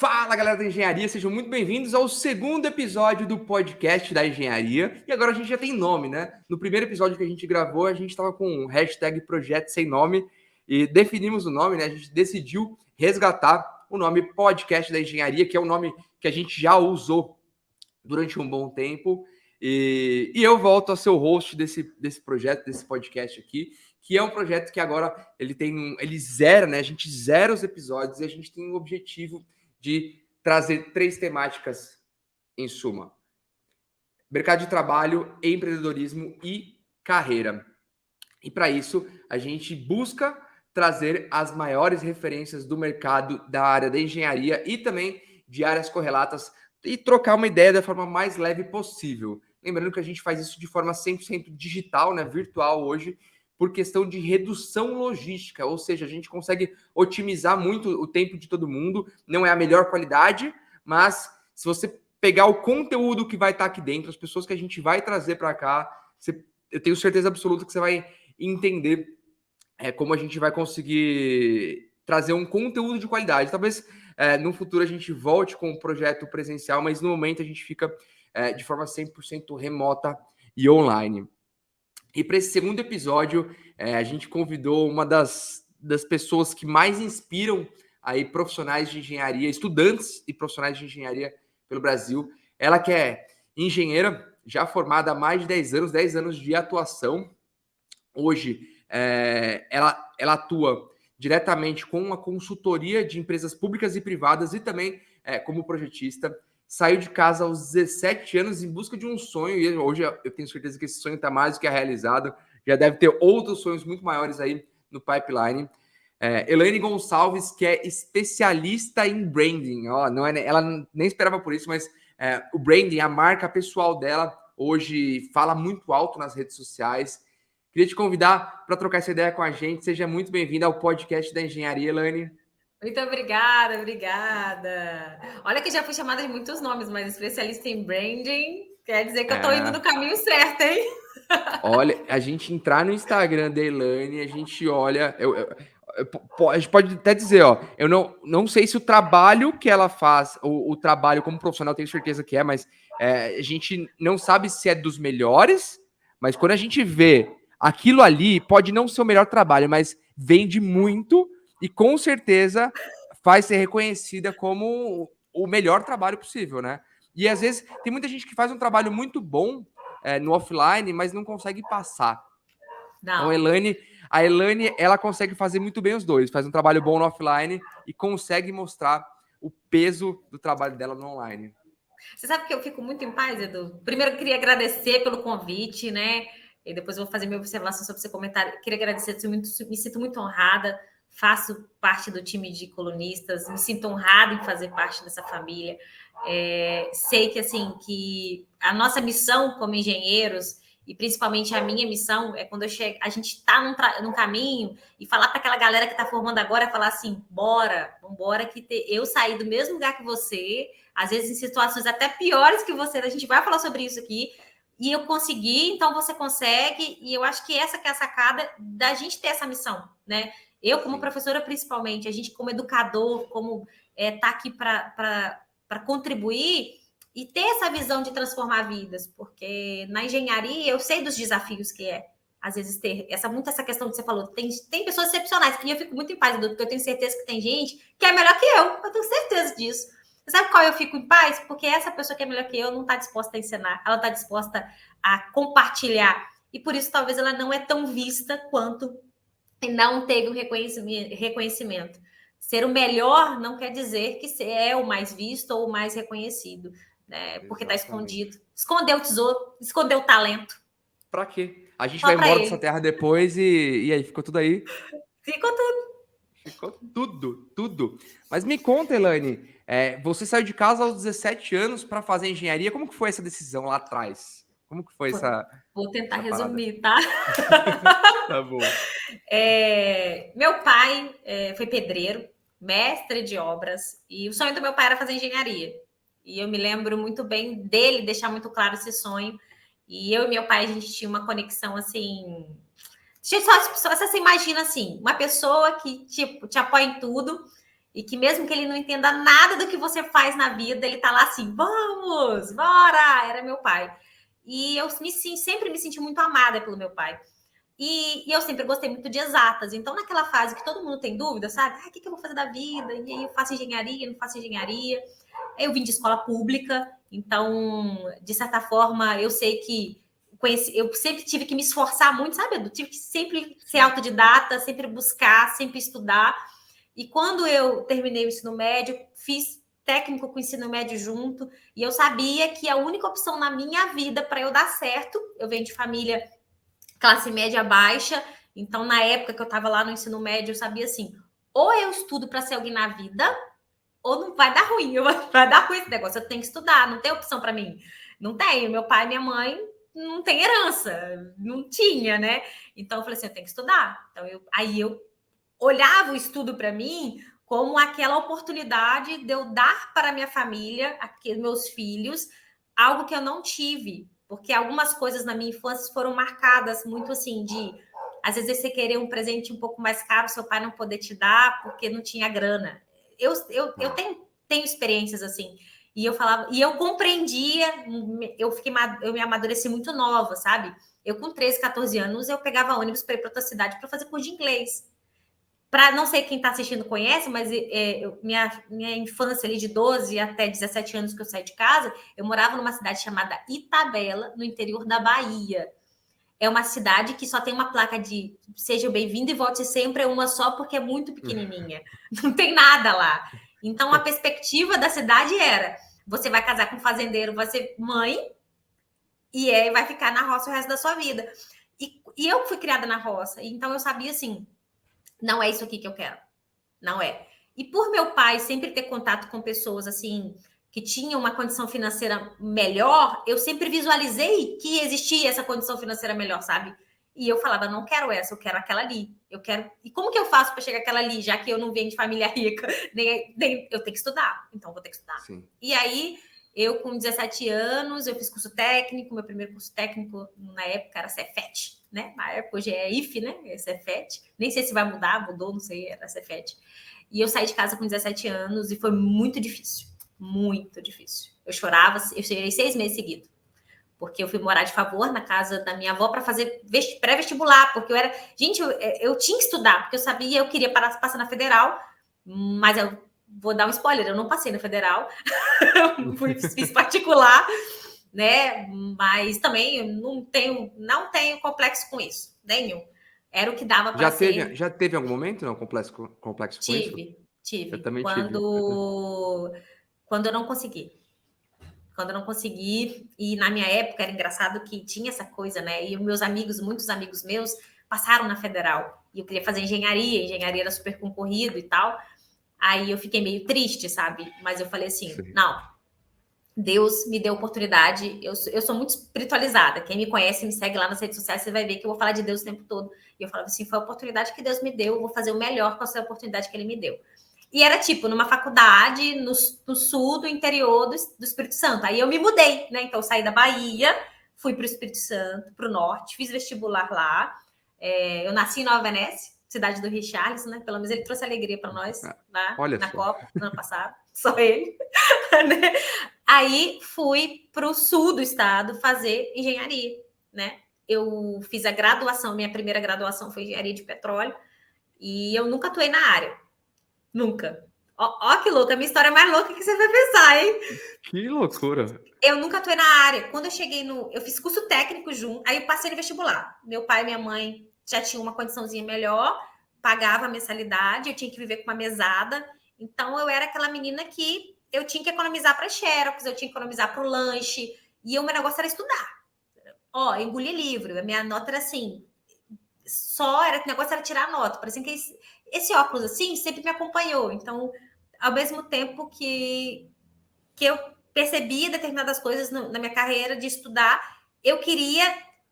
Fala, galera da engenharia, sejam muito bem-vindos ao segundo episódio do podcast da engenharia. E agora a gente já tem nome, né? No primeiro episódio que a gente gravou, a gente estava com o hashtag Projeto Sem Nome e definimos o nome, né? A gente decidiu resgatar o nome Podcast da Engenharia, que é um nome que a gente já usou durante um bom tempo. E eu volto a ser o host desse projeto, desse podcast aqui, que é um projeto que agora ele zera, né? A gente zera os episódios e a gente tem o objetivo de trazer 3 temáticas em suma: mercado de trabalho, empreendedorismo e carreira. E para isso, a gente busca trazer as maiores referências do mercado da área da engenharia e também de áreas correlatas e trocar uma ideia da forma mais leve possível. Lembrando que a gente faz isso de forma 100% digital, né, virtual hoje, por questão de redução logística, ou seja, a gente consegue otimizar muito o tempo de todo mundo, não é a melhor qualidade, mas se você pegar o conteúdo que vai estar aqui dentro, as pessoas que a gente vai trazer para cá, eu tenho certeza absoluta que você vai entender como a gente vai conseguir trazer um conteúdo de qualidade. Talvez no futuro a gente volte com um projeto presencial, mas no momento a gente fica de forma 100% remota e online. E para esse segundo episódio, a gente convidou uma das pessoas que mais inspiram aí profissionais de engenharia, estudantes e profissionais de engenharia pelo Brasil. Ela que é engenheira, já formada há mais de 10 anos de atuação. Hoje, ela atua diretamente com uma consultoria de empresas públicas e privadas e também como projetista. Saiu de casa aos 17 anos em busca de um sonho e hoje eu tenho certeza que esse sonho está mais do que realizado. Já deve ter outros sonhos muito maiores aí no pipeline. Elaine Gonçalves, que é especialista em branding. Ela nem esperava por isso, mas o branding, a marca pessoal dela, hoje fala muito alto nas redes sociais. Queria te convidar para trocar essa ideia com a gente. Seja muito bem-vinda ao podcast da Engenharia, Elaine. Muito obrigada, obrigada. Olha que já fui chamada de muitos nomes, mas especialista em branding quer dizer que eu estou indo no caminho certo, hein? Olha, a gente entrar no Instagram da Elaine, a gente olha... a gente pode até dizer, eu não sei se o trabalho que ela faz, o trabalho como profissional, tenho certeza que é, mas a gente não sabe se é dos melhores, mas quando a gente vê aquilo ali, pode não ser o melhor trabalho, mas vende muito e com certeza faz ser reconhecida como o melhor trabalho possível, né? E às vezes tem muita gente que faz um trabalho muito bom no offline, mas não consegue passar. Então a Elaine, ela consegue fazer muito bem os dois, faz um trabalho bom no offline e consegue mostrar o peso do trabalho dela no online. Você sabe que eu fico muito em paz, Edu? Primeiro, eu queria agradecer pelo convite, né? E depois eu vou fazer minha observação sobre esse comentário. Queria agradecer, me sinto muito honrada, faço parte do time de colunistas, me sinto honrada em fazer parte dessa família. Sei que, assim, que a nossa missão como engenheiros, e principalmente a minha missão, é quando eu chego, a gente está num caminho e falar para aquela galera que está formando agora, falar assim, vambora, que eu saí do mesmo lugar que você, às vezes em situações até piores que você, a gente vai falar sobre isso aqui, e eu consegui, então você consegue, e eu acho que essa que é a sacada da gente ter essa missão, né? Eu, como professora, principalmente, a gente como educador, como tá aqui para contribuir e ter essa visão de transformar vidas, porque na engenharia eu sei dos desafios que é, às vezes, ter essa questão que você falou, tem pessoas excepcionais, e eu fico muito em paz, porque eu tenho certeza que tem gente que é melhor que eu tenho certeza disso. Você sabe qual eu fico em paz? Porque essa pessoa que é melhor que eu não está disposta a ensinar, ela está disposta a compartilhar. E por isso, talvez, ela não é tão vista quanto não teve um reconhecimento. Ser o melhor não quer dizer que é o mais visto ou o mais reconhecido, né? Porque está escondido. Escondeu o tesouro, escondeu o talento. Pra quê? A gente Só vai para embora ele. dessa terra depois e aí, ficou tudo aí? Ficou tudo. Ficou tudo. Mas me conta, Elaine, você saiu de casa aos 17 anos para fazer engenharia. Como que foi essa decisão lá atrás? Como que foi Vou tentar essa parada? resumir, tá? Tá bom. Meu pai foi pedreiro, mestre de obras, e o sonho do meu pai era fazer engenharia. E eu me lembro muito bem dele deixar muito claro esse sonho. E eu e meu pai, a gente tinha uma conexão assim. Só você imagina assim, uma pessoa que tipo, te apoia em tudo e que mesmo que ele não entenda nada do que você faz na vida, ele tá lá assim, vamos, bora, era meu pai. E eu sempre me senti muito amada pelo meu pai. E eu sempre gostei muito de exatas. Então, naquela fase que todo mundo tem dúvida, sabe? O que eu vou fazer da vida? E aí eu faço engenharia, não faço engenharia. Eu vim de escola pública, então, de certa forma, eu sei que eu sempre tive que me esforçar muito, sabe, Edu? Tive que sempre ser autodidata, sempre buscar, sempre estudar. E quando eu terminei o ensino médio, fiz técnico com o ensino médio junto, e eu sabia que a única opção na minha vida para eu dar certo, eu venho de família classe média baixa, então na época que eu estava lá no ensino médio, eu sabia assim, ou eu estudo para ser alguém na vida, ou não vai dar ruim, vai dar ruim esse negócio, eu tenho que estudar, não tem opção para mim. Não tenho, meu pai e minha mãe não tem herança, não tinha, né? Então eu falei assim, eu tenho que estudar. Então aí eu olhava o estudo para mim como aquela oportunidade de eu dar para minha família, meus filhos, algo que eu não tive, porque algumas coisas na minha infância foram marcadas muito assim de às vezes você querer um presente um pouco mais caro, seu pai não poder te dar porque não tinha grana. Eu tenho experiências assim. E eu falava, e eu compreendia, eu me amadureci muito nova, sabe? Eu com 13, 14 anos, eu pegava ônibus para ir para outra cidade para fazer curso de inglês. Para não sei quem está assistindo conhece, mas minha infância ali de 12 até 17 anos que eu saí de casa, eu morava numa cidade chamada Itabela, no interior da Bahia. É uma cidade que só tem uma placa de seja bem-vindo e volte sempre, é uma só, porque é muito pequenininha. Não tem nada lá. Então, a perspectiva da cidade era, você vai casar com um fazendeiro, vai ser mãe, e vai ficar na roça o resto da sua vida. E eu fui criada na roça, então eu sabia assim, não é isso aqui que eu quero. Não é. E por meu pai sempre ter contato com pessoas assim que tinham uma condição financeira melhor, eu sempre visualizei que existia essa condição financeira melhor, sabe? E eu falava, não quero essa, eu quero aquela ali. Eu quero. E como que eu faço para chegar àquela ali, já que eu não venho de família rica? Nem eu tenho que estudar. Então vou ter que estudar. Sim. E aí eu com 17 anos, eu fiz curso técnico, meu primeiro curso técnico na época era Cefet, né? Na época hoje é IFE, né? É Cefet. Nem sei se vai mudar, mudou, não sei, era Cefet. E eu saí de casa com 17 anos e foi muito difícil. Muito difícil. Eu chorava, eu chorei 6 meses seguidos. Porque eu fui morar de favor na casa da minha avó para fazer pré-vestibular, porque eu era... Gente, eu tinha que estudar, porque eu sabia, eu queria passar na Federal, mas eu vou dar um spoiler, eu não passei na Federal, fiz particular, né? Mas também eu não tenho complexo com isso, nenhum. Era o que dava para ser. Já teve algum momento, não, complexo com isso? Tive. Eu também tive. Quando eu não consegui. Quando eu não consegui, e na minha época era engraçado que tinha essa coisa, né? E meus amigos, muitos amigos meus, passaram na Federal. E eu queria fazer engenharia era super concorrido e tal. Aí eu fiquei meio triste, sabe? Mas eu falei assim, sim, não, Deus me deu oportunidade. Eu sou muito espiritualizada. Quem me conhece, me segue lá nas redes sociais, você vai ver que eu vou falar de Deus o tempo todo. E eu falava assim, foi a oportunidade que Deus me deu, eu vou fazer o melhor com essa oportunidade que ele me deu. E era tipo, numa faculdade no sul do interior do Espírito Santo. Aí eu me mudei, né? Então eu saí da Bahia, fui para o Espírito Santo, para o norte, fiz vestibular lá. Eu nasci em Nova Venécia, cidade do Richarlison, né? Pelo menos ele trouxe alegria para nós lá na Copa, no ano passado. Só ele. Né? Aí fui para o sul do estado fazer engenharia, né? Eu fiz a graduação, minha primeira graduação foi engenharia de petróleo, e eu nunca atuei na área. Nunca. Ó que louca, a minha história é mais louca que você vai pensar, hein? Que loucura. Eu nunca atuei na área. Quando eu cheguei eu fiz curso técnico junto, aí eu passei no vestibular. Meu pai e minha mãe já tinham uma condiçãozinha melhor, pagava a mensalidade, eu tinha que viver com uma mesada. Então, eu era aquela menina que eu tinha que economizar para xerox, eu tinha que economizar para o lanche, e o meu negócio era estudar. Ó, engolir livro, a minha nota era assim, o negócio era tirar nota, parecia que esse óculos assim sempre me acompanhou. Então, ao mesmo tempo que eu percebia determinadas coisas na minha carreira de estudar, eu queria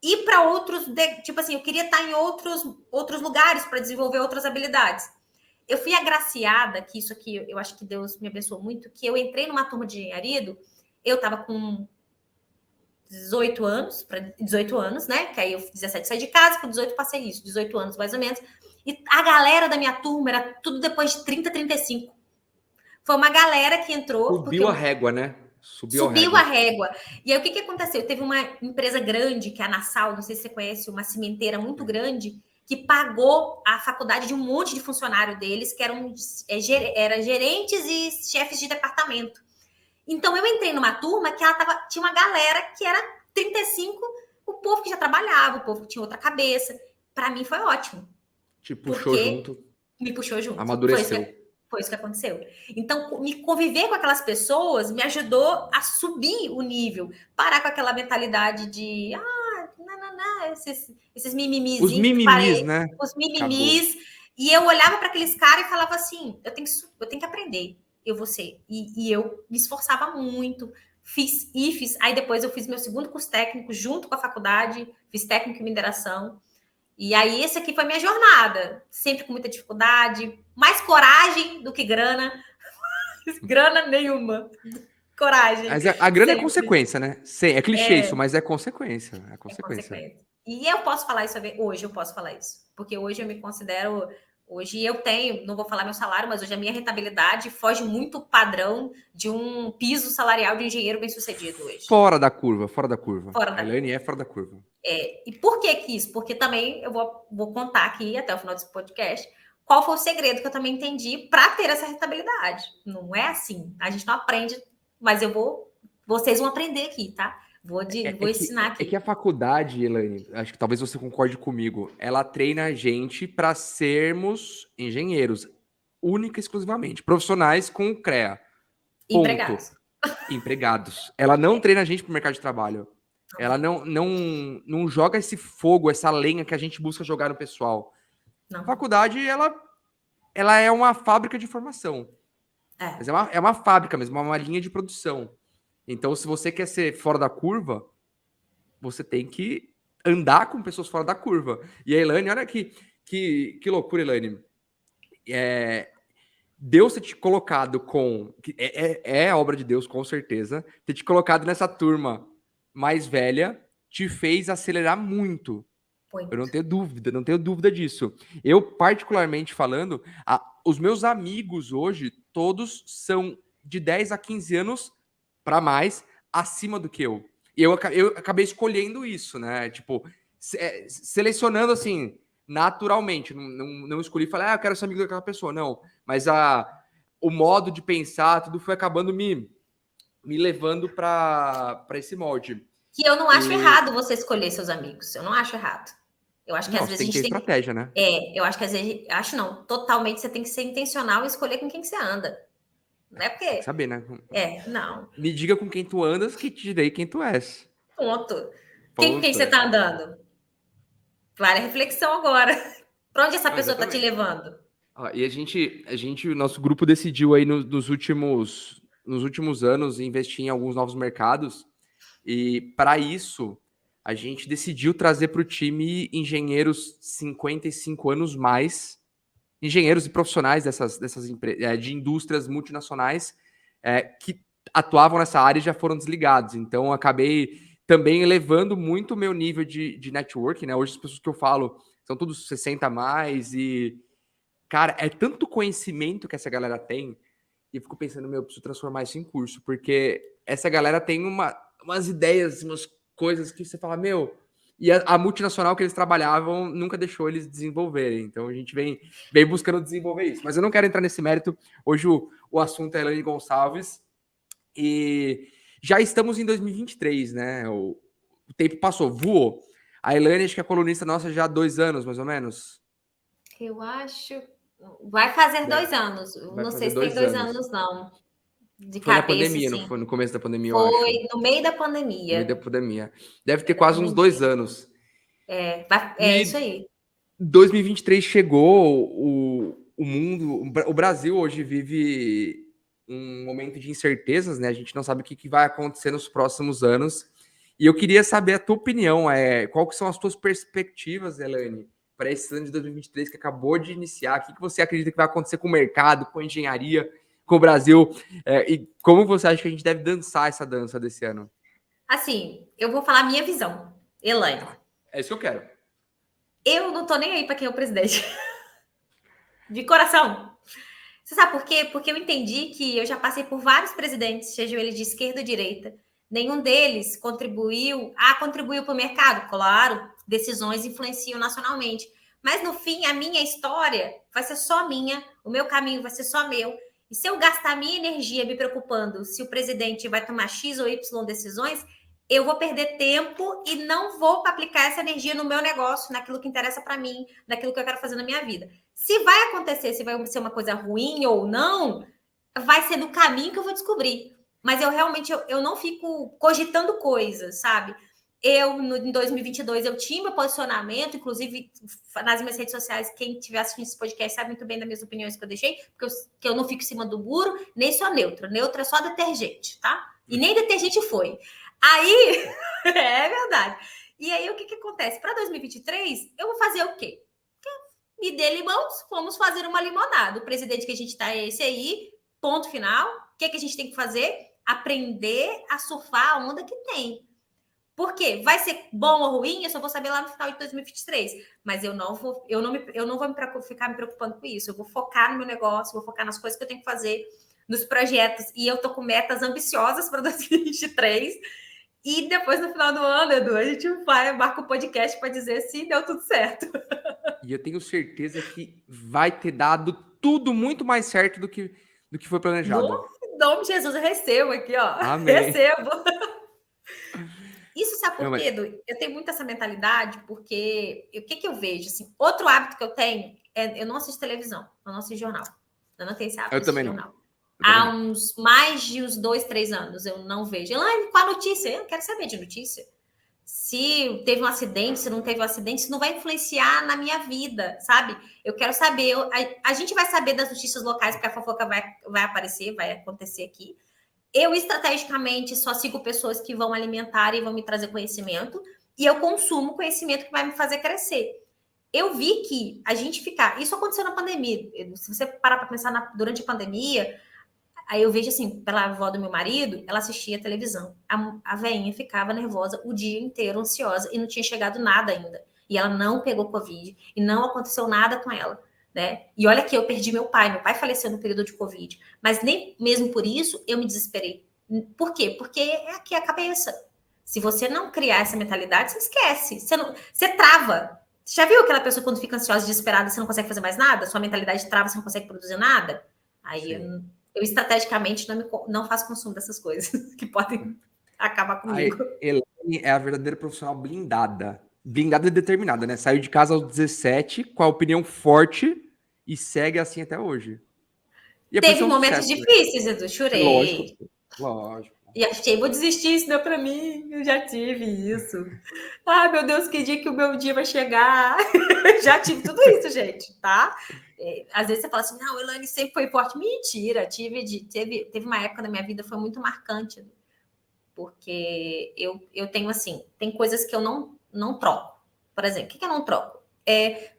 ir para outros, tipo assim, eu queria estar em outros lugares para desenvolver outras habilidades. Eu fui agraciada, que isso aqui eu acho que Deus me abençoou muito, que eu entrei numa turma de engenharia, eu estava com 18 anos, né? Que aí eu 17 saí de casa, com 18 passei isso, 18 anos mais ou menos. E a galera da minha turma era tudo depois de 30, 35. Foi uma galera que entrou. Subiu a régua, né? Subiu a régua. E aí, o que aconteceu? Teve uma empresa grande, que é a Nassau, não sei se você conhece, uma cimenteira muito grande, que pagou a faculdade de um monte de funcionário deles, que eram gerentes e chefes de departamento. Então, eu entrei numa turma que tinha uma galera que era 35, o povo que já trabalhava, o povo que tinha outra cabeça. Para mim, foi ótimo. Te puxou junto. Me puxou junto. Amadureceu. Foi isso que aconteceu. Então, me conviver com aquelas pessoas me ajudou a subir o nível. Parar com aquela mentalidade de não, esses mimimis. Os mimimis, né? Os mimimis. Acabou. E eu olhava para aqueles caras e falava assim, eu tenho que aprender. Eu vou ser. E eu me esforçava muito. Fiz IFES. Aí depois eu fiz meu segundo curso técnico junto com a faculdade. Fiz técnico em mineração. E aí, essa aqui foi minha jornada. Sempre com muita dificuldade. Mais coragem do que grana. Grana nenhuma. Coragem. Mas a grana sempre. É consequência, né? Sim, é clichê isso, mas é consequência. É consequência. E eu posso falar isso hoje, eu posso falar isso. Porque hoje eu me considero... Hoje eu tenho, não vou falar meu salário, mas hoje a minha rentabilidade foge muito padrão de um piso salarial de engenheiro bem-sucedido hoje. Fora da curva. A Elaine é fora da curva. E por que isso? Porque também eu vou contar aqui, até o final desse podcast, qual foi o segredo que eu também entendi para ter essa rentabilidade. Não é assim. A gente não aprende, mas vocês vão aprender aqui, tá? Vou ensinar aqui. É que a faculdade, Elaine, acho que talvez você concorde comigo, ela treina a gente para sermos engenheiros, única e exclusivamente, profissionais com CREA. Empregados. Ela não treina a gente para o mercado de trabalho. Ela não joga esse fogo, essa lenha que a gente busca jogar no pessoal. Não. A faculdade, ela é uma fábrica de formação. Mas é uma fábrica mesmo, uma linha de produção. Então, se você quer ser fora da curva, você tem que andar com pessoas fora da curva. E a Elaine, olha que loucura, Elaine. Deus ter te colocado com... É obra de Deus, com certeza. Ter te colocado nessa turma mais velha te fez acelerar muito. Eu não tenho dúvida disso. Eu, particularmente falando, os meus amigos hoje, todos são de 10 a 15 anos para mais acima do que eu. E eu acabei escolhendo isso, né? Tipo, selecionando assim, naturalmente. Não escolhi e falei, eu quero ser amigo daquela pessoa. Não, mas o modo de pensar, tudo foi acabando me levando para esse molde. Que eu não acho errado você escolher seus amigos. Eu não acho errado. Eu acho que às vezes a gente tem estratégia, né? Eu acho que às vezes... Acho não. Totalmente você tem que ser intencional e escolher com quem você anda. Não é porque... Tem que saber, né? Não. Me diga com quem tu andas que te direi quem tu és. Ponto. Com quem você tá andando? Vale a reflexão agora. Para onde essa pessoa tá te levando? E a gente, o nosso grupo decidiu aí nos últimos anos investir em alguns novos mercados. E para isso, a gente decidiu trazer para o time engenheiros 55 anos mais, engenheiros e profissionais dessas empresas, de indústrias multinacionais que atuavam nessa área e já foram desligados. Então, acabei também elevando muito o meu nível de network, né? Hoje as pessoas que eu falo são todos 60 a mais e, cara, é tanto conhecimento que essa galera tem e eu fico pensando, eu preciso transformar isso em curso, porque essa galera tem umas ideias, umas coisas que você fala, e a multinacional que eles trabalhavam nunca deixou eles desenvolverem. Então a gente vem buscando desenvolver isso. Mas eu não quero entrar nesse mérito. Hoje o assunto é Elaine Gonçalves. E já estamos em 2023, né? O tempo passou, voou. A Elaine, acho que é colunista nossa já há 2 anos, mais ou menos. Eu acho... Vai fazer 2 anos. Não sei se tem 2 anos, não. De foi cabeça, na pandemia, assim. Não foi no começo da pandemia, foi eu acho. Foi no meio da pandemia. No meio da pandemia. Deve ter quase uns 2 anos. Isso aí. 2023 chegou, o mundo, o Brasil hoje vive um momento de incertezas, né? A gente não sabe o que vai acontecer nos próximos anos. E eu queria saber a tua opinião, qual que são as tuas perspectivas, Elaine, para esse ano de 2023 que acabou de iniciar? O que você acredita que vai acontecer com o mercado, com a engenharia, com o Brasil? E como você acha que a gente deve dançar essa dança desse ano? Assim, eu vou falar a minha visão, Elaine. É isso que eu quero. Eu não tô nem aí para quem é o presidente. De coração. Você sabe por quê? Porque eu entendi que eu já passei por vários presidentes, sejam eles de esquerda ou direita. Nenhum deles contribuiu para o mercado. Claro, decisões influenciam nacionalmente. Mas, no fim, a minha história vai ser só minha, o meu caminho vai ser só meu. E se eu gastar minha energia me preocupando se o presidente vai tomar X ou Y decisões, eu vou perder tempo e não vou aplicar essa energia no meu negócio, naquilo que interessa para mim, naquilo que eu quero fazer na minha vida. Se vai acontecer, se vai ser uma coisa ruim ou não, vai ser do caminho que eu vou descobrir. Mas eu realmente eu não fico cogitando coisas, sabe? Em 2022, eu tinha meu posicionamento, inclusive nas minhas redes sociais, quem estiver assistindo esse podcast sabe muito bem das minhas opiniões que eu deixei, porque eu não fico em cima do muro, nem sou neutra. Neutra é só detergente, tá? E nem detergente foi. Aí, é verdade. E aí, o que acontece? Para 2023, eu vou fazer o quê? Me dê limões, vamos fazer uma limonada. O presidente que a gente está é esse aí, ponto final. O que a gente tem que fazer? Aprender a surfar a onda que tem. Por quê? Vai ser bom ou ruim? Eu só vou saber lá no final de 2023. Mas eu não vou ficar me preocupando com isso. Eu vou focar no meu negócio, vou focar nas coisas que eu tenho que fazer, nos projetos. E eu tô com metas ambiciosas para 2023. E depois, no final do ano, Edu, a gente marca o podcast para dizer se deu tudo certo. E eu tenho certeza que vai ter dado tudo muito mais certo do que foi planejado. No nome de Jesus, eu recebo aqui, ó. Amém. Recebo. Isso sabe por quê, Edu? Eu tenho muito essa mentalidade, porque o que eu vejo? Assim, outro hábito que eu tenho é eu não assisto televisão, eu não assisto jornal. Eu não tenho esse hábito de jornal. Há uns mais de uns 2, 3 anos eu não vejo. Com a notícia, eu não quero saber de notícia. Se teve um acidente, se não teve um acidente, isso não vai influenciar na minha vida, sabe? Eu quero saber, a gente vai saber das notícias locais, porque a fofoca vai aparecer, vai acontecer aqui. Eu, estrategicamente, só sigo pessoas que vão alimentar e vão me trazer conhecimento, e eu consumo conhecimento que vai me fazer crescer. Eu vi que a gente ficar... Isso aconteceu na pandemia. Se você parar para pensar durante a pandemia, aí eu vejo assim, pela avó do meu marido, ela assistia televisão. A veinha ficava nervosa o dia inteiro, ansiosa, e não tinha chegado nada ainda. E ela não pegou Covid, e não aconteceu nada com ela. Né? E olha que eu perdi meu pai faleceu no período de Covid, mas nem mesmo por isso eu me desesperei. Por quê? Porque é aqui a cabeça. Se você não criar essa mentalidade, você esquece, você trava. Você já viu aquela pessoa quando fica ansiosa, desesperada, você não consegue fazer mais nada? Sua mentalidade trava, você não consegue produzir nada? Aí eu estrategicamente não faço consumo dessas coisas que podem acabar comigo. A Elaine é a verdadeira profissional blindada. Blindada e determinada, né? Saiu de casa aos 17 com a opinião forte e segue assim até hoje. E teve momentos difíceis, Edu, chorei. Lógico. E achei, vou desistir, isso deu pra mim, eu já tive isso. Ai, meu Deus, que dia que o meu dia vai chegar. Já tive tudo isso, gente, tá? Às vezes você fala assim, não, Elaine sempre foi forte. Mentira, teve uma época da minha vida que foi muito marcante, porque eu tenho assim, tem coisas que eu não troco. Por exemplo, o que eu não troco?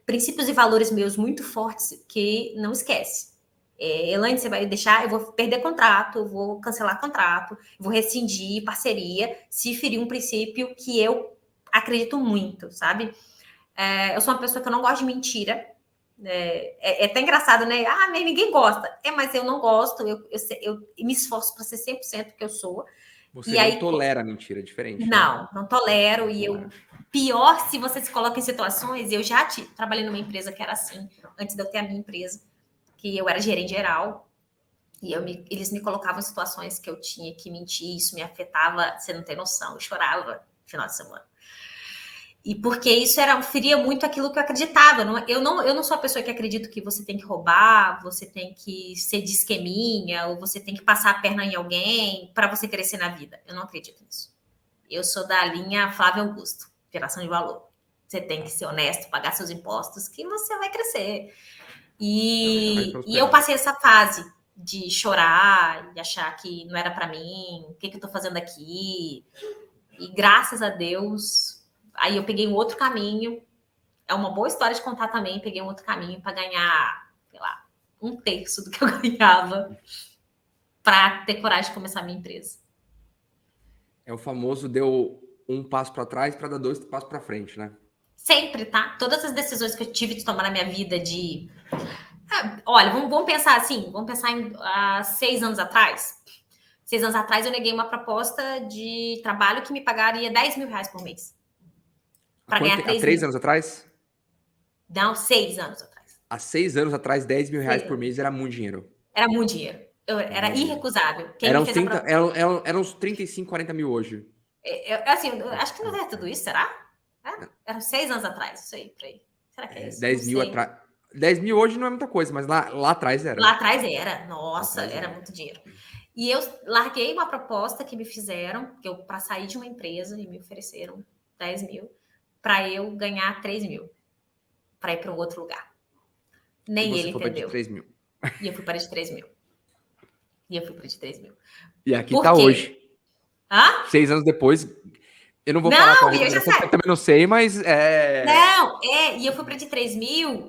Princípios e valores meus muito fortes que não esquece. Elaine, você vai deixar, eu vou perder contrato, eu vou cancelar contrato, vou rescindir parceria, se ferir um princípio que eu acredito muito, sabe? Eu sou uma pessoa que eu não gosto de mentira. É até engraçado, né? Ah, mas ninguém gosta. Mas eu não gosto, eu me esforço para ser 100% o que eu sou. Você não tolera a mentira, é diferente. Não tolero. Pior se você se coloca em situações, eu já trabalhei numa empresa que era assim, antes de eu ter a minha empresa, que eu era gerente geral, e eles me colocavam em situações que eu tinha que mentir, isso me afetava, você não tem noção, eu chorava no final de semana. E porque isso feria muito aquilo que eu acreditava. Eu não sou a pessoa que acredito que você tem que roubar, você tem que ser de esqueminha, ou você tem que passar a perna em alguém para você crescer na vida. Eu não acredito nisso. Eu sou da linha Flávio Augusto, geração de valor. Você tem que ser honesto, pagar seus impostos, que você vai crescer. E eu passei essa fase de chorar, de achar que não era para mim, o que eu tô fazendo aqui. E graças a Deus, aí eu peguei um outro caminho. É uma boa história de contar também. Peguei um outro caminho para ganhar, sei lá, 1/3 do que eu ganhava para ter coragem de começar a minha empresa. É o famoso deu um passo para trás para dar 2 passos para frente, né? Sempre, tá? Todas as decisões que eu tive de tomar na minha vida de Olha, vamos pensar assim, vamos pensar há 6 anos atrás. 6 anos atrás eu neguei uma proposta de trabalho que me pagaria 10 mil reais por mês. Para ganhar Há 3 3 mil. anos atrás? Não, 6 anos atrás. Há 6 anos atrás, 10 mil reais 6 por anos. mês era muito dinheiro. Era muito dinheiro. Era Era muito dinheiro. irrecusável. Quem Era me uns fez a 30, proposta. eram uns 35, 40 mil hoje. Assim, eu acho que não é tudo isso, será? Era 6 anos atrás, isso aí, por aí. Será que é isso? Não 10 mil sei. atrás. 10 mil hoje não é muita coisa, mas lá atrás era. Lá atrás era. Lá Nossa, atrás era era. muito dinheiro. E eu larguei uma proposta que me fizeram, para sair de uma empresa, e me ofereceram 10 mil, para eu ganhar 3 mil, para ir para um outro lugar. E Nem você ele foi para de entendeu. 3 mil. E eu fui para de 3 mil. E aqui Por tá quê? hoje. Hã? 6 anos depois. Eu não vou falar qual a Não, e eu já remuneração, porque saí. eu também não sei, mas Não, e eu fui para de 3 mil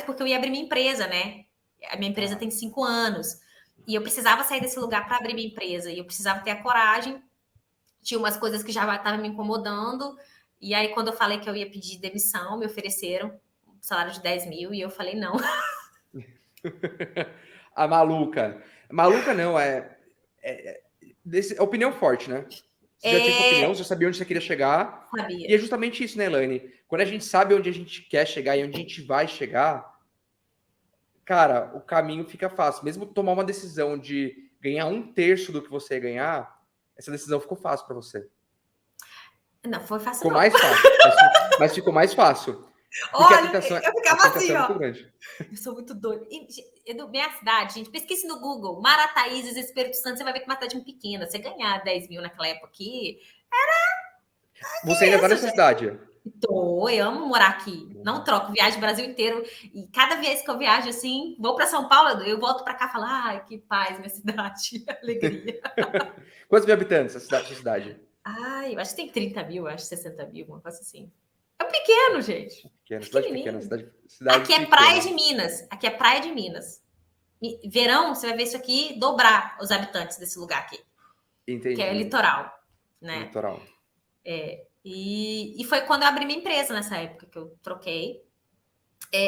porque eu ia abrir minha empresa, né? A minha empresa tem 5 anos. E eu precisava sair desse lugar para abrir minha empresa. E eu precisava ter a coragem. Tinha umas coisas que já estavam me incomodando. E aí, quando eu falei que eu ia pedir demissão, me ofereceram um salário de 10 mil. E eu falei, não. A maluca. Maluca não, é opinião forte, né? Você já tinha sua opinião, você já sabia onde você queria chegar. E é Sabia. justamente isso, né, Elaine? Quando a gente sabe onde a gente quer chegar e onde a gente vai chegar, cara, o caminho fica fácil. Mesmo tomar uma decisão de ganhar 1/3 do que você ia ganhar, essa decisão ficou fácil para você. Não, foi fácil, Ficou não. mais fácil, mas ficou mais fácil. Porque Olha, eu a ficava assim, tentação é muito ó. grande. Eu sou muito doida. Minha cidade, gente, pesquise no Google. Marataízes, Espírito Santo, você vai ver que é uma cidade muito pequena. Você ganhar 10 mil naquela época aqui, Você ainda tá isso, nessa gente. cidade. Eu amo morar aqui. Não troco, viajo o Brasil inteiro. E cada vez que eu viajo, assim, vou para São Paulo, eu volto para cá e falo, ai, que paz, minha cidade, alegria. Quantos mil habitantes sua cidade? Ai, eu acho que tem 30 mil, acho 60 mil, uma coisa assim. É pequeno, gente. Pequena, cidade pequena, Pequenininho. cidade Aqui é praia pequena. de Minas. Aqui é praia de Minas. Verão, você vai ver isso aqui dobrar os habitantes desse lugar aqui, que é Entendi. litoral, né? Litoral. E foi quando eu abri minha empresa nessa época que eu troquei.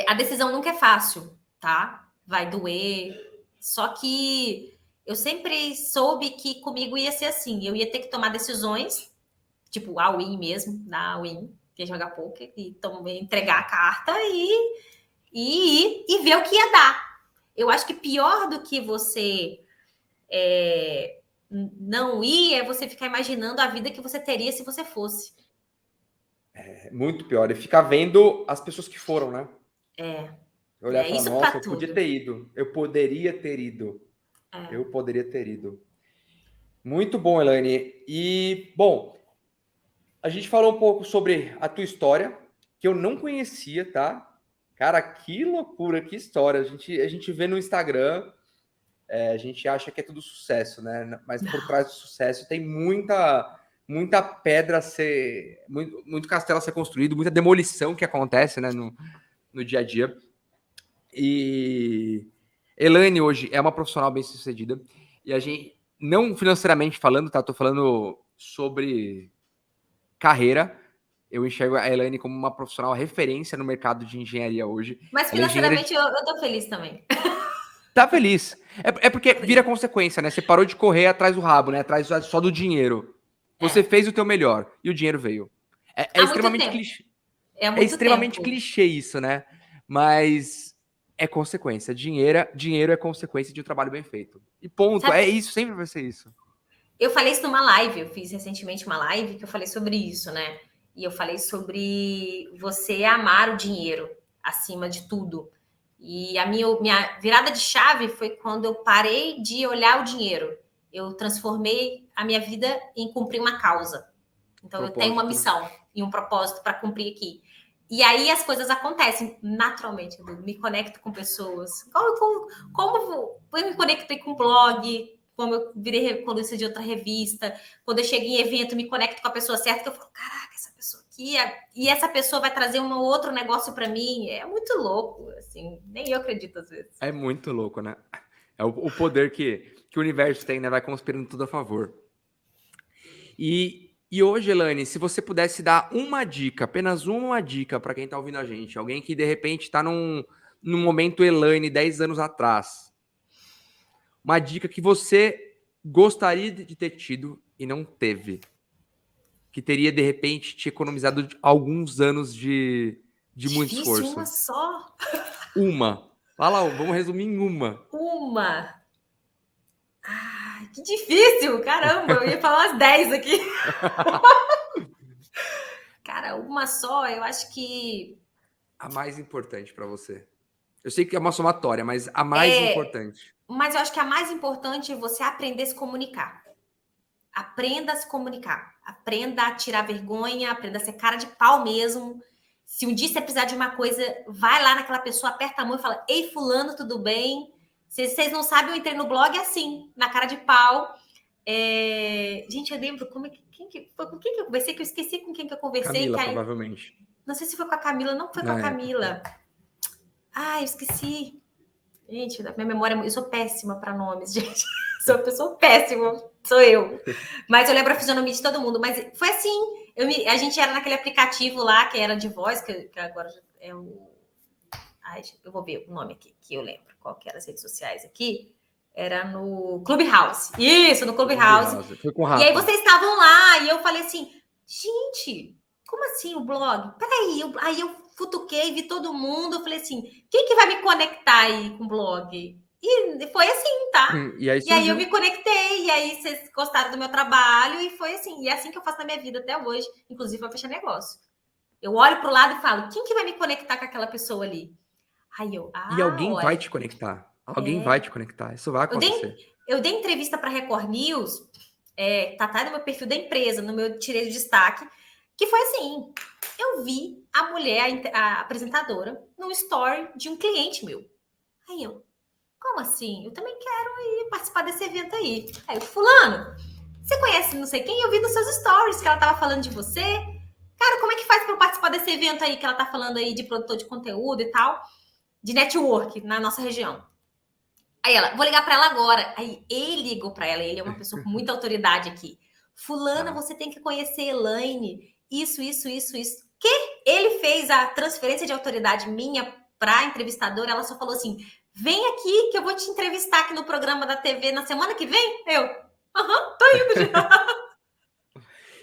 A decisão nunca é fácil, tá? Vai doer. Só que eu sempre soube que comigo ia ser assim. Eu ia ter que tomar decisões, tipo a win mesmo, da win, que é jogar poker, e entregar a carta e ver o que ia dar. Eu acho que pior do que você não ir é você ficar imaginando a vida que você teria se você fosse. É muito pior. E ficar vendo as pessoas que foram, né? Olhar e falar, Isso nossa, para eu podia tudo. ter ido. Eu poderia ter ido. Eu poderia ter ido. Muito bom, Elaine. E, bom, a gente falou um pouco sobre a tua história, que eu não conhecia, tá? Cara, que loucura, que história. A gente vê no Instagram, a gente acha que é tudo sucesso, né? Mas por trás do sucesso tem muita pedra a ser, muito castelo a ser construído, muita demolição que acontece, né, no dia a dia. E Elaine hoje é uma profissional bem-sucedida e a gente, não financeiramente falando, tá? Tô falando sobre carreira. Eu enxergo a Elaine como uma profissional referência no mercado de engenharia hoje. Mas Ela é engenheira financeiramente eu tô feliz também. Tá feliz. É porque Tô vira feliz. consequência, né? Você parou de correr atrás do rabo, né? Atrás só do dinheiro. Você fez o teu melhor e o dinheiro veio. É Há muito extremamente tempo. clichê. É há É muito extremamente tempo. clichê isso, né? Mas é consequência. Dinheiro é consequência de um trabalho bem feito. E ponto. É Sabe, isso, sempre vai ser isso. eu falei isso numa live, eu fiz recentemente uma live que eu falei sobre isso, né? E eu falei sobre você amar o dinheiro acima de tudo. E a minha virada de chave foi quando eu parei de olhar o dinheiro. Eu transformei a minha vida em cumprir uma causa. Então eu tenho uma Propósito, né? missão e um propósito para cumprir aqui. E aí as coisas acontecem naturalmente. Eu me conecto com pessoas. Como eu me conectei com blog, como eu virei colunista de outra revista. Quando eu chego em evento, me conecto com a pessoa certa, que eu falo, caraca, essa pessoa aqui. E essa pessoa vai trazer um outro negócio para mim. É muito louco, assim. Nem eu acredito às vezes. É muito louco, né? É o poder que o universo tem, né? Vai conspirando tudo a favor. E hoje, Elaine, se você pudesse dar uma dica, apenas uma dica para quem está ouvindo a gente, alguém que de repente está no momento Elaine, 10 anos atrás, uma dica que você gostaria de ter tido e não teve, que teria, de repente, te economizado alguns anos de muito Difícil, esforço? uma só. Uma. Fala, vamos resumir em uma. Uma. Ai, que difícil! Caramba, eu ia falar umas 10 aqui. Cara, uma só, eu acho que... A mais importante para você. Eu sei que é uma somatória, mas a mais importante. Mas eu acho que a mais importante é você aprender a se comunicar. Aprenda a se comunicar. Aprenda a tirar vergonha, aprenda a ser cara de pau mesmo. Se um dia você precisar de uma coisa, vai lá naquela pessoa, aperta a mão e fala: ei, fulano, tudo bem? Se vocês não sabem, eu entrei no blog assim, na cara de pau. Gente, eu lembro com quem que eu conversei, que eu esqueci com quem que eu conversei. Camila, que aí... provavelmente. Não sei se foi com a Camila, não foi com a Camila. Eu esqueci. Gente, minha memória, eu sou péssima para nomes, gente. Sou uma pessoa péssima, sou eu. Mas eu lembro a fisionomia de todo mundo. Mas foi assim, a gente era naquele aplicativo lá, que era de voz, que agora é o... eu vou ver o nome aqui, que eu lembro. Qual que era as redes sociais aqui? Era no Clubhouse. Isso, no Clubhouse. Foi com o Rafa. E aí vocês estavam lá, e eu falei assim, gente, como assim o blog? Peraí, aí eu futuquei, vi todo mundo, eu falei assim, quem que vai me conectar aí com o blog? E foi assim, tá? E aí eu me conectei, e aí vocês gostaram do meu trabalho, e foi assim. E é assim que eu faço na minha vida até hoje, inclusive para fechar negócio. Eu olho pro lado e falo, quem que vai me conectar com aquela pessoa ali? E alguém vai te conectar. Alguém vai te conectar. Isso vai acontecer. Eu dei entrevista para Record News, tá até no meu perfil da empresa, no meu tirei de destaque, que foi assim, eu vi a mulher, a apresentadora, num story de um cliente meu. Aí eu, como assim? Eu também quero ir participar desse evento aí. Aí eu, fulano, você conhece não sei quem? Eu vi nos seus stories que ela tava falando de você. Cara, como é que faz para eu participar desse evento aí que ela tá falando aí de produtor de conteúdo e tal, de network na nossa região? Aí ela, vou ligar para ela agora. Aí ele ligou para ela, ele é uma pessoa com muita autoridade aqui. Fulana, você tem que conhecer Elaine. Isso. Que ele fez a transferência de autoridade minha para a entrevistadora, ela só falou assim: vem aqui que eu vou te entrevistar aqui no programa da TV na semana que vem. Eu, tô indo já.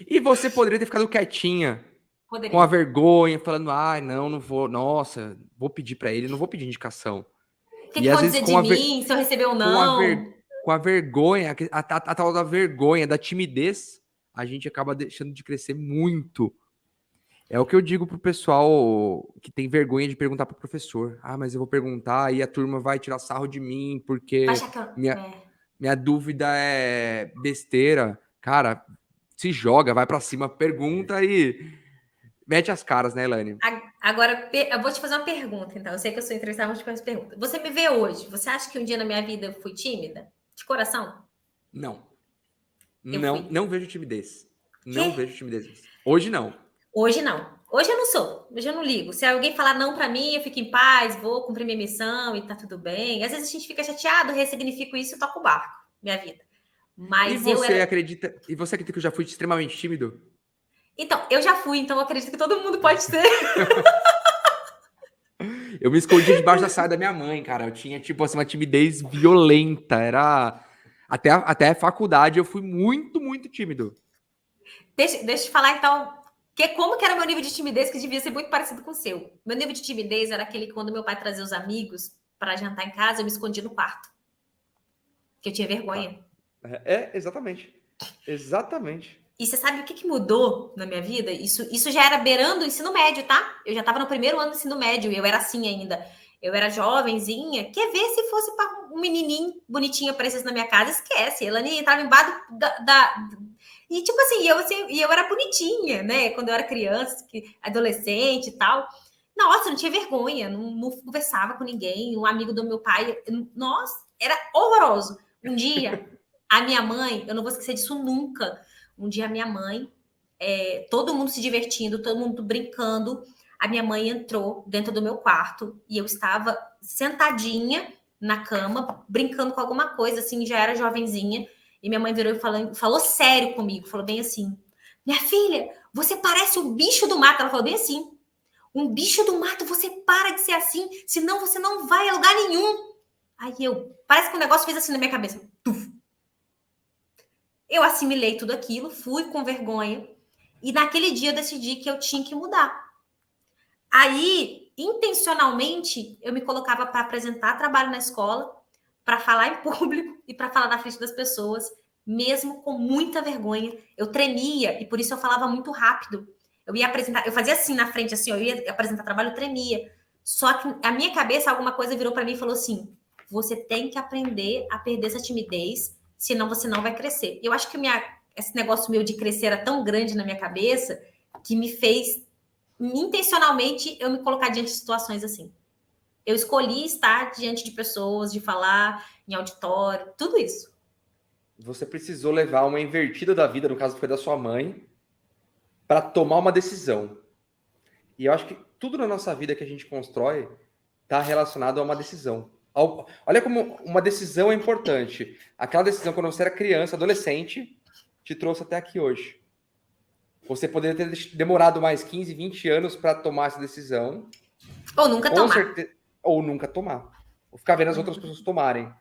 E você poderia ter ficado quietinha. Poderia. Com a vergonha, falando, não vou, nossa, vou pedir para ele, não vou pedir indicação. O que vão dizer de mim, se eu receber ou não? Com a vergonha, a tal da vergonha, da timidez, a gente acaba deixando de crescer muito. É o que eu digo pro pessoal que tem vergonha de perguntar pro professor. Mas eu vou perguntar e a turma vai tirar sarro de mim, porque minha dúvida é besteira. Cara, se joga, vai para cima, pergunta e mete as caras, né, Elaine? Agora, eu vou te fazer uma pergunta, então. Eu sei que eu sou entrevistada, vou te fazer uma pergunta. Você me vê hoje, você acha que um dia na minha vida eu fui tímida? De coração? Não. Não vejo timidez. Não vejo timidez. Hoje não. Hoje não. Hoje eu não sou. Hoje eu não ligo. Se alguém falar não para mim, eu fico em paz, vou cumprir minha missão e tá tudo bem. Às vezes a gente fica chateado, ressignifico isso e toco o barco, minha vida. Mas e você acredita que eu já fui extremamente tímido? Então, eu já fui, então eu acredito que todo mundo pode ser. Eu me escondi debaixo da saia da minha mãe, cara. Eu tinha, tipo assim, uma timidez violenta. Era... Até a faculdade eu fui muito, muito tímido. Deixa eu te falar, então, como que era o meu nível de timidez, que devia ser muito parecido com o seu. Meu nível de timidez era aquele que quando meu pai trazia os amigos para jantar em casa, eu me escondia no quarto. Porque eu tinha vergonha. Exatamente. Exatamente. E você sabe o que mudou na minha vida? Isso já era beirando o ensino médio, tá? Eu já estava no primeiro ano do ensino médio e eu era assim ainda. Eu era jovenzinha. Quer ver se fosse para um menininho bonitinho aparecesse na minha casa? Esquece. Ela nem entrava embaixo E tipo assim, eu era bonitinha, né? Quando eu era criança, adolescente e tal. Nossa, eu não tinha vergonha, não conversava com ninguém. Um amigo do meu pai, nossa, era horroroso. Um dia, a minha mãe, eu não vou esquecer disso nunca. Um dia a minha mãe, todo mundo se divertindo, todo mundo brincando. A minha mãe entrou dentro do meu quarto e eu estava sentadinha na cama, brincando com alguma coisa, assim, já era jovenzinha. E minha mãe virou e falou sério comigo, falou bem assim: minha filha, você parece o bicho do mato. Ela falou bem assim: Um bicho do mato, você para de ser assim, senão você não vai a lugar nenhum. Aí parece que o negócio fez assim na minha cabeça. Tuf. Eu assimilei tudo aquilo, fui com vergonha, e naquele dia eu decidi que eu tinha que mudar. Aí, intencionalmente, eu me colocava para apresentar trabalho na escola, para falar em público e para falar na frente das pessoas, mesmo com muita vergonha. Eu tremia e por isso eu falava muito rápido. Eu ia apresentar, eu fazia assim na frente, assim, eu ia apresentar trabalho, eu tremia. Só que a minha cabeça, alguma coisa virou para mim e falou assim: você tem que aprender a perder essa timidez, senão você não vai crescer. Eu acho que esse negócio meu de crescer era tão grande na minha cabeça que me fez intencionalmente eu me colocar diante de situações assim. Eu escolhi estar diante de pessoas, de falar em auditório, tudo isso. Você precisou levar uma invertida da vida, no caso foi da sua mãe, para tomar uma decisão. E eu acho que tudo na nossa vida que a gente constrói está relacionado a uma decisão. Olha como uma decisão é importante. Aquela decisão quando você era criança, adolescente, te trouxe até aqui hoje. Você poderia ter demorado mais 15, 20 anos para tomar essa decisão. Ou nunca tomar. Ou nunca tomar. Ou ficar vendo as outras pessoas tomarem.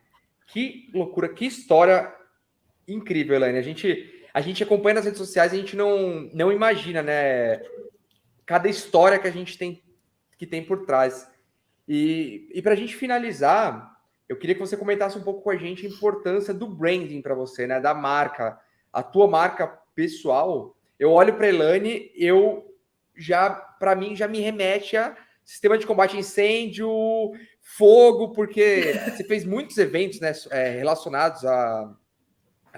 Que loucura, que história incrível, Elaine. A gente acompanha nas redes sociais e a gente não imagina, né? Cada história que a gente tem por trás. E para a gente finalizar, eu queria que você comentasse um pouco com a gente a importância do branding para você, né? Da marca, a tua marca pessoal. Eu olho para a Elaine, para mim já me remete a sistema de combate a incêndio, fogo, porque você fez muitos eventos, né, relacionados a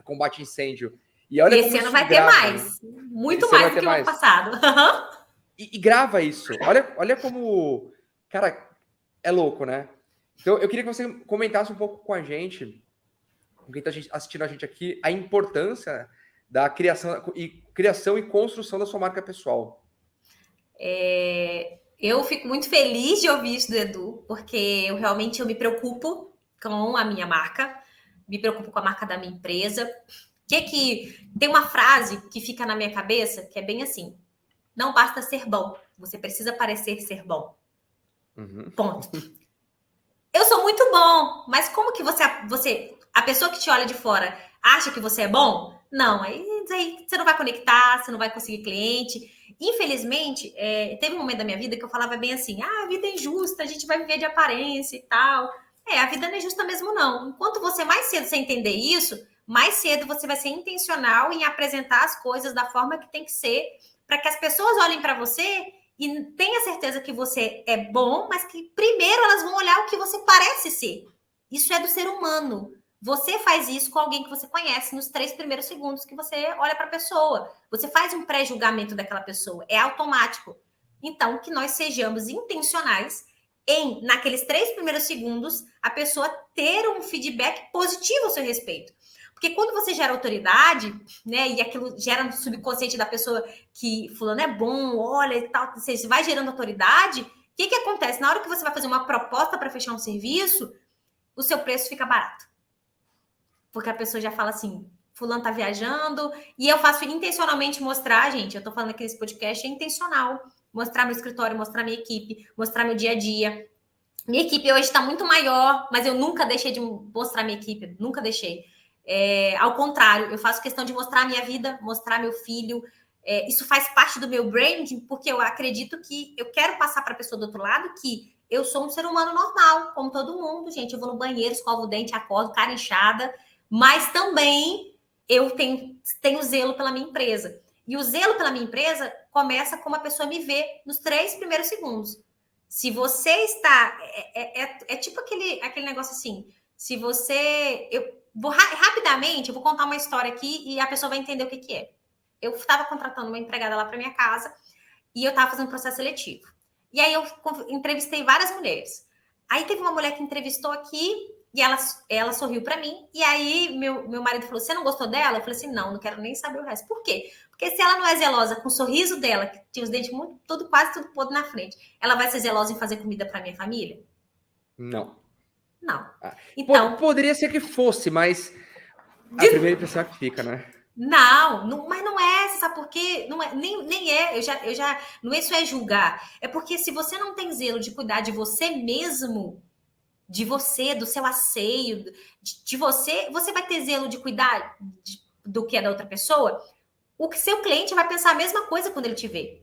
combate a incêndio. E olha esse ano vai ter mais, muito mais do que o ano passado. E grava isso. Olha como, cara, é louco, né? Então eu queria que você comentasse um pouco com a gente, com quem está assistindo a gente aqui, a importância da criação e construção da sua marca pessoal. Eu fico muito feliz de ouvir isso do Edu, porque eu realmente me preocupo com a minha marca, me preocupo com a marca da minha empresa. Que tem uma frase que fica na minha cabeça que é bem assim: não basta ser bom, você precisa parecer ser bom. Ponto. Eu sou muito bom, mas como que a pessoa que te olha de fora acha que você é bom? Não, aí você não vai conectar, você não vai conseguir cliente. Infelizmente, teve um momento da minha vida que eu falava bem assim: a vida é injusta, a gente vai viver de aparência e tal. A vida não é justa mesmo, não. Enquanto você mais cedo você entender isso, mais cedo você vai ser intencional em apresentar as coisas da forma que tem que ser, para que as pessoas olhem para você e tenha certeza que você é bom, mas que primeiro elas vão olhar o que você parece ser. Isso é do ser humano. Você faz isso com alguém que você conhece nos 3 primeiros segundos que você olha para a pessoa. Você faz um pré-julgamento daquela pessoa. É automático. Então, que nós sejamos intencionais em, naqueles 3 primeiros segundos, a pessoa ter um feedback positivo ao seu respeito. Porque quando você gera autoridade, né, e aquilo gera no subconsciente da pessoa que fulano é bom, olha e tal, você vai gerando autoridade, o que acontece? Na hora que você vai fazer uma proposta para fechar um serviço, o seu preço fica barato. Porque a pessoa já fala assim, fulano tá viajando, e eu faço intencionalmente mostrar, gente, eu tô falando aqui nesse podcast, é intencional, mostrar meu escritório, mostrar minha equipe, mostrar meu dia a dia. Minha equipe hoje está muito maior, mas eu nunca deixei de mostrar minha equipe, nunca deixei. Ao contrário, eu faço questão de mostrar a minha vida, mostrar meu filho. Isso faz parte do meu branding, porque eu acredito que eu quero passar para a pessoa do outro lado que eu sou um ser humano normal, como todo mundo, gente. Eu vou no banheiro, escovo o dente, acordo, cara inchada, mas também eu tenho zelo pela minha empresa. E o zelo pela minha empresa começa como a pessoa me vê nos 3 primeiros segundos. Se você está... É tipo aquele negócio assim, se você... Rapidamente, eu vou contar uma história aqui e a pessoa vai entender o que é. Eu estava contratando uma empregada lá para minha casa e eu estava fazendo um processo seletivo. E aí eu entrevistei várias mulheres. Aí teve uma mulher que entrevistou aqui e ela sorriu para mim. E aí meu marido falou: você não gostou dela? Eu falei assim: não quero nem saber o resto. Por quê? Porque se ela não é zelosa com o sorriso dela, que tinha os dentes quase tudo podre na frente, ela vai ser zelosa em fazer comida para minha família? Não. Então, poderia ser que fosse, mas a primeira impressão é que fica, né? Não, mas não é, você sabe por quê? Não é, nem é, não é isso é julgar. É porque se você não tem zelo de cuidar de você mesmo, de você, do seu asseio, de você, você vai ter zelo de cuidar do que é da outra pessoa, o que seu cliente vai pensar a mesma coisa quando ele te vê.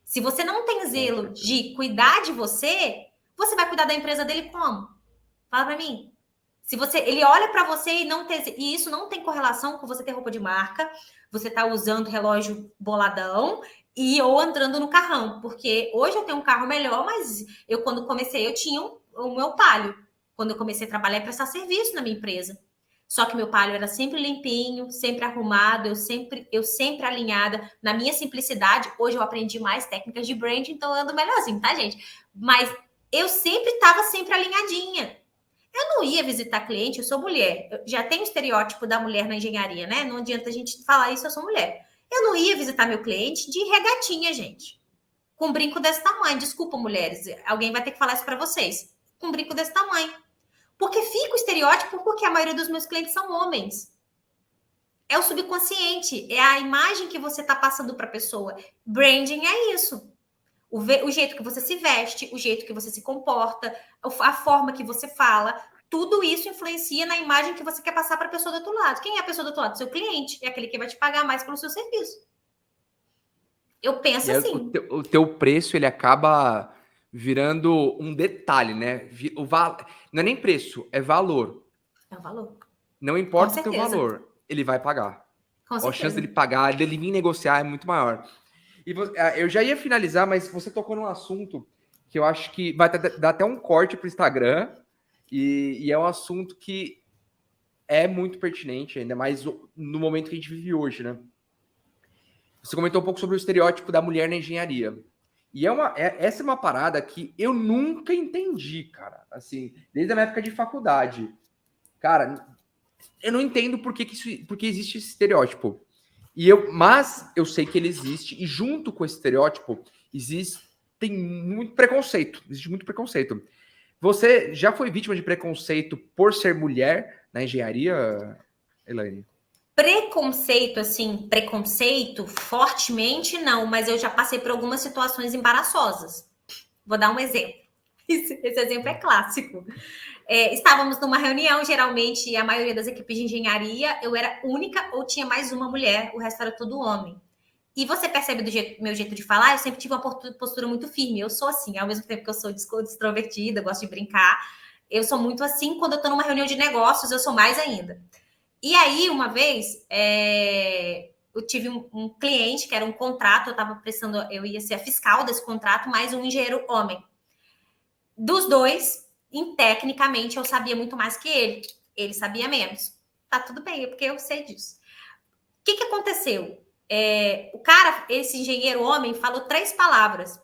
Se você não tem zelo de cuidar de você, você vai cuidar da empresa dele como? Fala pra mim. Se você, ele olha para você e não tem, e isso não tem correlação com você ter roupa de marca, você tá usando relógio boladão e ou entrando no carrão, porque hoje eu tenho um carro melhor, mas eu quando comecei eu tinha o meu Palio. Quando eu comecei a trabalhar e prestar serviço na minha empresa. Só que meu Palio era sempre limpinho, sempre arrumado, eu sempre alinhada na minha simplicidade. Hoje eu aprendi mais técnicas de branding, então eu ando melhorzinho, tá, gente? Mas eu sempre estava sempre alinhadinha. Eu não ia visitar cliente, eu sou mulher. Eu já tenho o estereótipo da mulher na engenharia, né? Não adianta a gente falar isso, eu sou mulher. Eu não ia visitar meu cliente de regatinha, gente. Com um brinco desse tamanho. Desculpa, mulheres. Alguém vai ter que falar isso para vocês. Com um brinco desse tamanho. Porque fica o estereótipo porque a maioria dos meus clientes são homens. É o subconsciente, é a imagem que você está passando para a pessoa. Branding é isso. O jeito que você se veste, o jeito que você se comporta, a forma que você fala, tudo isso influencia na imagem que você quer passar para a pessoa do outro lado. Quem é a pessoa do outro lado? Seu cliente. É aquele que vai te pagar mais pelo seu serviço. Eu penso E aí assim. o teu preço, ele acaba virando um detalhe, né? Não é nem preço, é valor. É o valor. Não Com importa o teu certeza. valor, ele vai pagar. Com A chance certeza. dele pagar, dele vir negociar é muito maior. E eu já ia finalizar, mas você tocou num assunto que eu acho que vai dar até um corte para o Instagram, e é um assunto que é muito pertinente, ainda mais no momento que a gente vive hoje, né? Você comentou um pouco sobre o estereótipo da mulher na engenharia. E essa é uma parada que eu nunca entendi, cara. Assim, desde a minha época de faculdade. Cara, eu não entendo por que existe esse estereótipo. Mas eu sei que ele existe, e junto com esse estereótipo, tem muito preconceito. Existe muito preconceito. Você já foi vítima de preconceito por ser mulher na engenharia, Elaine? Preconceito, assim, preconceito, fortemente não, mas eu já passei por algumas situações embaraçosas. Vou dar um exemplo. Esse exemplo é clássico. Estávamos numa reunião, geralmente a maioria das equipes de engenharia, eu era única ou tinha mais uma mulher, o resto era todo homem. E você percebe do meu jeito de falar, eu sempre tive uma postura muito firme. Eu sou assim, ao mesmo tempo que eu sou extrovertida, gosto de brincar. Eu sou muito assim, quando eu estou numa reunião de negócios, eu sou mais ainda. E aí, uma vez, eu tive um cliente que era um contrato, eu estava prestando, eu ia ser a fiscal desse contrato, mais um engenheiro homem. Dos dois, tecnicamente, eu sabia muito mais que ele. Ele sabia menos. Tá tudo bem, é porque eu sei disso. O que aconteceu? O cara, esse engenheiro homem, falou 3 palavras.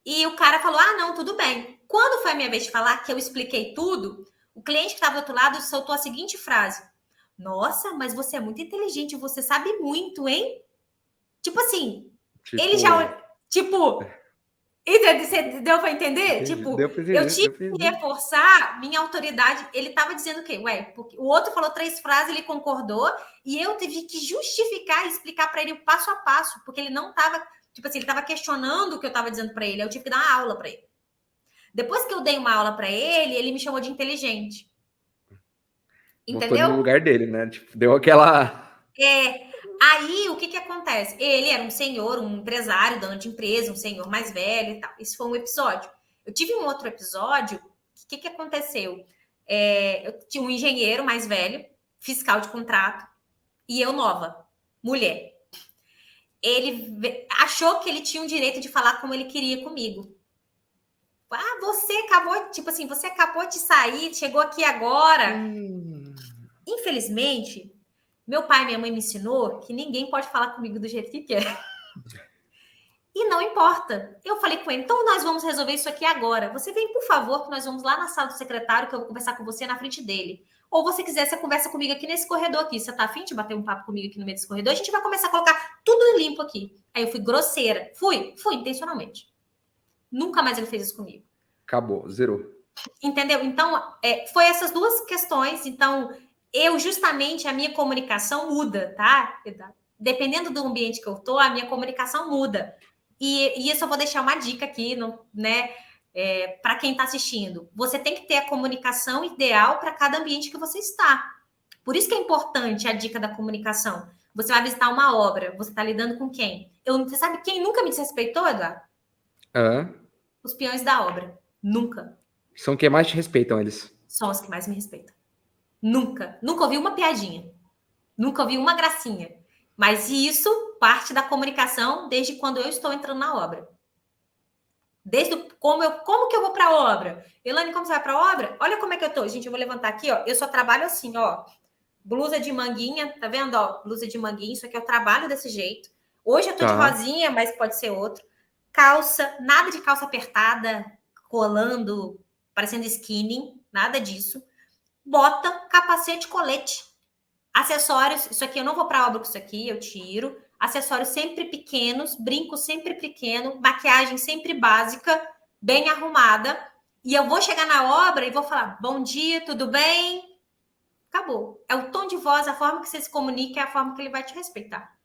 E o cara falou: ah, não, tudo bem. Quando foi a minha vez de falar, que eu expliquei tudo, o cliente que estava do outro lado soltou a seguinte frase: nossa, mas você é muito inteligente, você sabe muito, hein? Tipo assim, ele já. Tipo, você deu para entender? Entendi. Tipo, Deu pra eu entender, tive deu pra que entender. reforçar minha autoridade. Ele estava dizendo o quê? Ué, porque o outro falou 3 frases, ele concordou, e eu tive que justificar e explicar para ele o passo a passo, porque ele não estava. Tipo assim, ele estava questionando o que eu estava dizendo para ele. Eu tive que dar uma aula para ele. Depois que eu dei uma aula para ele, ele me chamou de inteligente. Botou ele no Entendeu? lugar dele, né? Tipo, deu aquela. Aí, o que acontece? Ele era um senhor, um empresário, dono de empresa, um senhor mais velho e tal. Isso foi um episódio. Eu tive um outro episódio. O que aconteceu? Eu tinha um engenheiro mais velho, fiscal de contrato, e eu nova, mulher. Ele achou que ele tinha o direito de falar como ele queria comigo. Ah, você acabou, tipo assim, você acabou de sair, chegou aqui agora. Infelizmente, meu pai e minha mãe me ensinou que ninguém pode falar comigo do jeito que quer. E não importa. Eu falei com ele, então nós vamos resolver isso aqui agora. Você vem, por favor, que nós vamos lá na sala do secretário, que eu vou conversar com você na frente dele. Ou você quiser, você conversa comigo aqui nesse corredor aqui. Você tá afim de bater um papo comigo aqui no meio desse corredor? A gente vai começar a colocar tudo limpo aqui. Aí eu fui grosseira. Fui intencionalmente. Nunca mais ele fez isso comigo. Acabou, zerou. Entendeu? Então, foi essas duas questões. Então, justamente, a minha comunicação muda, tá? Dependendo do ambiente que eu tô, a minha comunicação muda. E isso eu vou deixar uma dica aqui, né? Para quem está assistindo. Você tem que ter a comunicação ideal para cada ambiente que você está. Por isso que é importante a dica da comunicação. Você vai visitar uma obra, você está lidando com quem? Você sabe quem nunca me desrespeitou, Eduardo? Os peões da obra. Nunca. São quem mais te respeitam, eles. São os que mais me respeitam. Nunca. Nunca ouvi uma piadinha. Nunca ouvi uma gracinha. Mas isso parte da comunicação desde quando eu estou entrando na obra. Como que eu vou para a obra? Elaine, como você vai para a obra? Olha como é que eu tô. Gente, eu vou levantar aqui, ó. Eu só trabalho assim, ó. Blusa de manguinha, tá vendo? Ó, blusa de manguinha, isso aqui eu trabalho desse jeito. Hoje eu tô de rosinha, mas pode ser outro. Calça, nada de calça apertada, colando, parecendo skinny, nada disso. Bota, capacete, colete. Acessórios, isso aqui eu não vou para obra com isso aqui, eu tiro. Acessórios sempre pequenos, brinco sempre pequeno, maquiagem sempre básica, bem arrumada. E eu vou chegar na obra e vou falar, bom dia, tudo bem? Acabou. É o tom de voz, a forma que você se comunica, é a forma que ele vai te respeitar.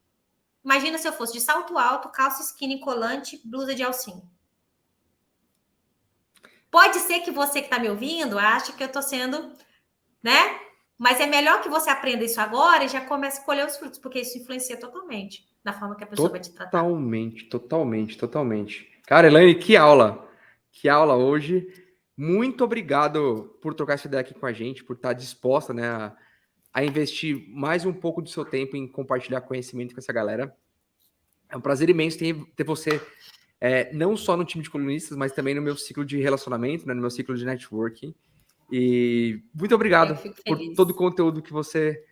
Imagina se eu fosse de salto alto, calça skinny colante, blusa de alcinha. Pode ser que você que está me ouvindo ache que eu estou sendo, né? Mas é melhor que você aprenda isso agora e já comece a colher os frutos, porque isso influencia totalmente na forma que a pessoa vai te tratar. Totalmente. Cara, Elaine, que aula! Que aula hoje. Muito obrigado por trocar essa ideia aqui com a gente, por estar disposta, né, a investir mais um pouco do seu tempo em compartilhar conhecimento com essa galera. É um prazer imenso ter você não só no time de colunistas, mas também no meu ciclo de relacionamento, né, no meu ciclo de networking. E muito obrigado por todo o conteúdo que você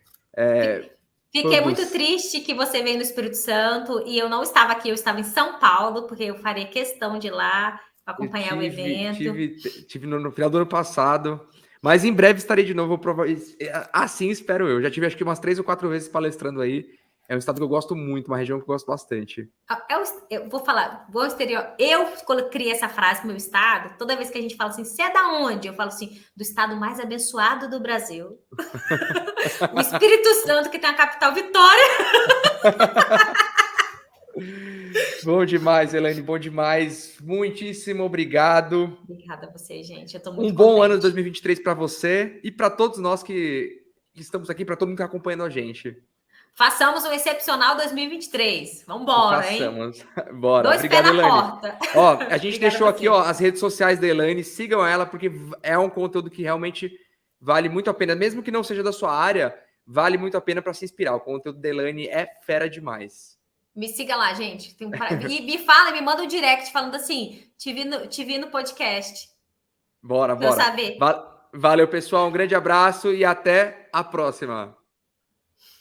Fiquei muito triste que você veio no Espírito Santo e eu não estava aqui, eu estava em São Paulo, porque eu faria questão de ir lá para acompanhar o evento. Tive no final do ano passado, mas em breve estarei de novo. Assim espero eu. Já tive acho que umas 3 ou 4 vezes palestrando aí. É um estado que eu gosto muito, uma região que eu gosto bastante. Eu vou falar, eu criei essa frase no meu estado, toda vez que a gente fala assim, você é da onde? Eu falo assim, do estado mais abençoado do Brasil. O Espírito Santo, que tem a capital Vitória. Bom demais, Elaine, bom demais. Muitíssimo obrigado. Obrigada a você, gente. Eu tô muito bom ano de 2023 para você e para todos nós que estamos aqui, para todo mundo que está acompanhando a gente. Façamos um excepcional 2023. Vamos embora, Façamos. Bora. 2 pés na porta. Ó, a gente deixou aqui, ó, as redes sociais da Elaine. Sigam ela, porque é um conteúdo que realmente vale muito a pena. Mesmo que não seja da sua área, vale muito a pena para se inspirar. O conteúdo da Elaine é fera demais. Me siga lá, gente. E me manda um direct falando assim, te vi no podcast. Bora. Pra eu saber. Valeu, pessoal. Um grande abraço e até a próxima.